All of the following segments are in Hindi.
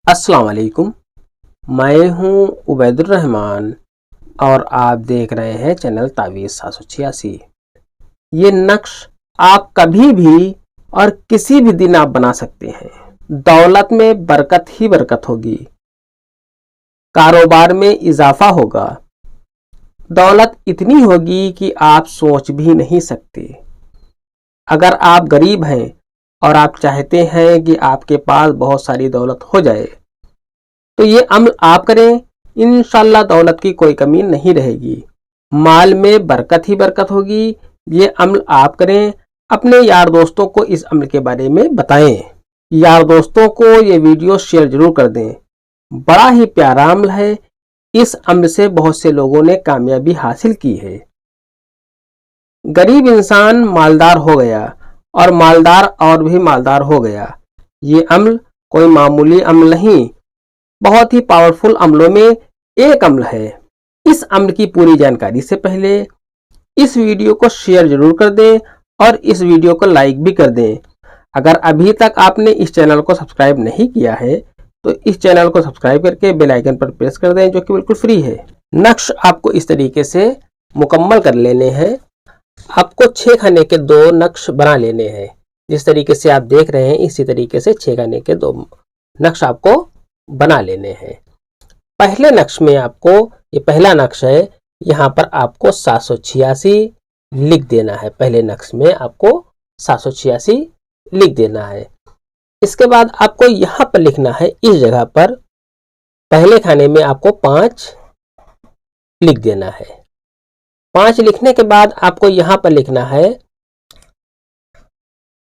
अस्सलाम वालेकुम। मैं हूं उबैदुर रहमान और आप देख रहे हैं चैनल तावीज़ 786। ये नक्श आप कभी भी और किसी भी दिन आप बना सकते हैं। दौलत में बरकत ही बरकत होगी, कारोबार में इजाफा होगा, दौलत इतनी होगी कि आप सोच भी नहीं सकते। अगर आप गरीब हैं और आप चाहते हैं कि आपके पास बहुत सारी दौलत हो जाए तो ये अमल आप करें, इंशाल्लाह दौलत की कोई कमी नहीं रहेगी, माल में बरकत ही बरकत होगी। ये अमल आप करें, अपने यार दोस्तों को इस अमल के बारे में बताएं। यार दोस्तों को ये वीडियो शेयर जरूर कर दें। बड़ा ही प्यारा अमल है। इस अमल से बहुत से लोगों ने कामयाबी हासिल की है। गरीब इंसान मालदार हो गया और मालदार और भी मालदार हो गया। ये अमल कोई मामूली अमल नहीं, बहुत ही पावरफुल अमलों में एक अमल है। इस अमल की पूरी जानकारी से पहले इस वीडियो को शेयर जरूर कर दें और इस वीडियो को लाइक भी कर दें। अगर अभी तक आपने इस चैनल को सब्सक्राइब नहीं किया है तो इस चैनल को सब्सक्राइब करके बेल आइकन पर प्रेस कर दें, जो कि बिल्कुल फ्री है। नक्श आपको इस तरीके से मुकम्मल कर लेने हैं। आपको 6 खाने के 2 नक्श बना लेने हैं। जिस तरीके से आप देख रहे हैं इसी तरीके से 6 खाने के 2 नक्श आपको बना लेने हैं। पहले नक्श में आपको, ये पहला नक्श है, यहाँ पर आपको 786 लिख देना है। पहले नक्श में आपको 786 लिख देना है। इसके बाद आपको यहाँ पर लिखना है, इस जगह पर पहले खाने में आपको 5 लिख देना है। 5 लिखने के बाद आपको यहाँ पर लिखना है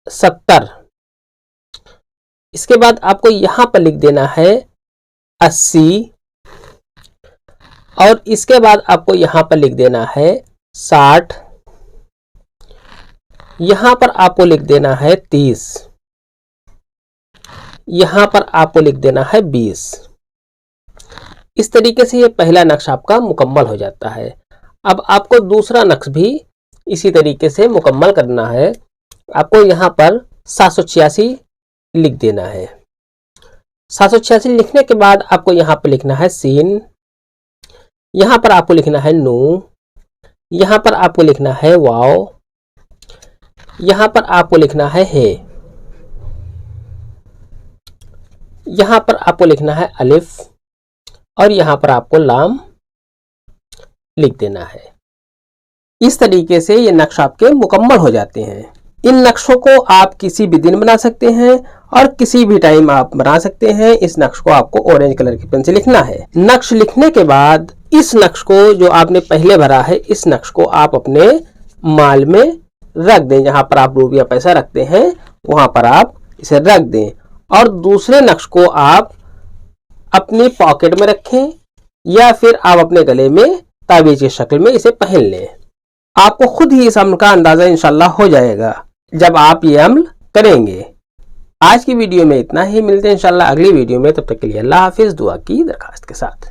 70। इसके बाद आपको यहाँ पर लिख देना है 80 और इसके बाद आपको यहाँ पर लिख देना है 60। यहाँ पर आपको लिख देना है 30। यहाँ पर आपको लिख देना है 20। इस तरीके से ये पहला नक्श आपका मुकम्मल हो जाता है। अब आपको दूसरा नक्श भी इसी तरीके से मुकम्मल करना है। आपको यहाँ पर 786 लिख देना है। 786 लिखने के बाद आपको यहाँ पर लिखना है सीन, यहाँ पर आपको लिखना है नू, यहाँ पर आपको लिखना है वाओ, यहाँ पर आपको लिखना है यहाँ पर आपको लिखना है अलिफ और यहाँ पर आपको लाम लिख देना है। इस तरीके से ये नक्श आपके मुकम्मल हो जाते हैं। इन नक्शों को आप किसी भी दिन बना सकते हैं और किसी भी टाइम आप बना सकते हैं। इस नक्श को आपको ऑरेंज कलर की पेन से लिखना है। नक्श लिखने के बाद इस नक्श को, जो आपने पहले भरा है, इस नक्श को आप अपने माल में रख दें। जहां पर आप रुपया पैसा रखते हैं वहां पर आप इसे रख दें और दूसरे नक्श को आप अपनी पॉकेट में रखें या फिर आप अपने गले में ताबीज की शक्ल में इसे पहन लें। आपको खुद ही इस अमल का अंदाजा इंशाल्लाह हो जाएगा जब आप ये अमल करेंगे। आज की वीडियो में इतना ही। मिलते हैं इंशाल्लाह अगली वीडियो में। तब तक के लिए अल्लाह हाफिज। दुआ की दरखास्त के साथ।